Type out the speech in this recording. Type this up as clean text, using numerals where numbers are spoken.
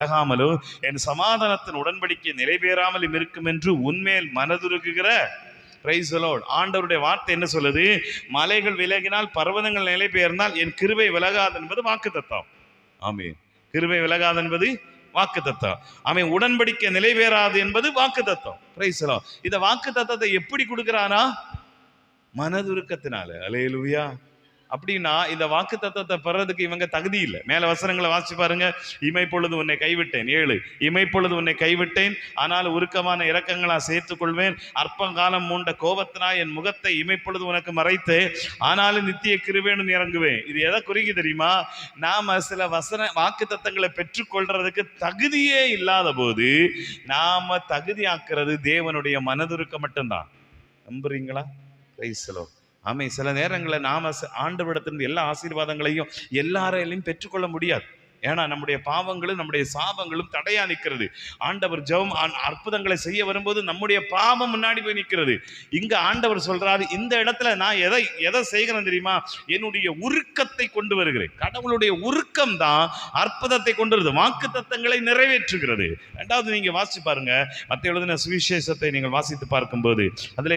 விலகாமலோ என் சமாதானத்தின் உடன்படிக்கை நிறைவேறாமலும் இருக்கும் என்று உன்மேல் மனதுருகுகிற ஆண்டவருடைய வார்த்தை என்ன சொல்லுது? மலைகள் விலகினால், பர்வதங்கள் நிலை பெயர்ந்தால் என் கிருபை விலகாது என்பது வாக்குத்தத்தம். ஆமென். கிருபை விலகாது என்பது வாக்குத்தத்தம். ஆமென். உடன்படிக்கை நிலைவேறாது என்பது வாக்குத்தத்தம். Praise the Lord. இந்த வாக்குத்தத்தத்தை எப்படி கொடுக்கிறானா? மனதுருக்கத்தினால. அல்லேலூயா. அப்படின்னா இந்த வாக்கு தத்தத்தை பெறதுக்கு இவங்க தகுதி இல்லை. மேல வசனங்களை வாசிச்சு பாருங்க. இமைப்பொழுது உன்னை கைவிட்டேன். 7. இமைப்பொழுது உன்னை கைவிட்டேன், ஆனால் உருக்கமான இரக்கங்களா சேர்த்துக் கொள்வேன். அற்பங்காலம் மூண்ட கோபத்தினா என் முகத்தை இமைப்பொழுது உனக்கு மறைத்தேன், ஆனாலும் நித்திய கிருபையுடன் இறங்குவேன். இது எதை குறிக்க தெரியுமா? நாம சில வாக்கு தத்தங்களை பெற்றுக்கொள்றதுக்கு தகுதியே இல்லாத போது நாம தகுதியாக்குறது தேவனுடைய மனதுருக்கம் மட்டும்தான். நம்புறீங்களா? Praise the Lord. ஆமை. சில நேரங்களில் நாம ஆண்டவரிடத்திலிருந்து எல்லா ஆசீர்வாதங்களையும் எல்லாரையும் பெற்றுக்கொள்ள முடியாது. ஏன்னா நம்முடைய பாவங்களும் நம்முடைய சாபங்களும் தடையா நிற்கிறது. ஆண்டவர் ஜெபம் அற்புதங்களை செய்ய வரும்போது நம்முடைய பாவம் முன்னாடி போய் நிற்கிறது. இங்க ஆண்டவர் சொல்றாரு, இந்த இடத்துல நான் எதை செய்கிறேன் தெரியுமா? என்னுடைய உருக்கத்தை கொண்டு வருகிறேன். கடவுளுடைய உருக்கம் தான் அற்புதத்தை கொண்டு வருது, வாக்கு தத்தங்களை நிறைவேற்றுகிறது. ரெண்டாவது நீங்க வாசிச்சு பாருங்க, மத்தேயு எழுதின சுவிசேஷத்தை நீங்கள் வாசித்து பார்க்கும்போது அதுல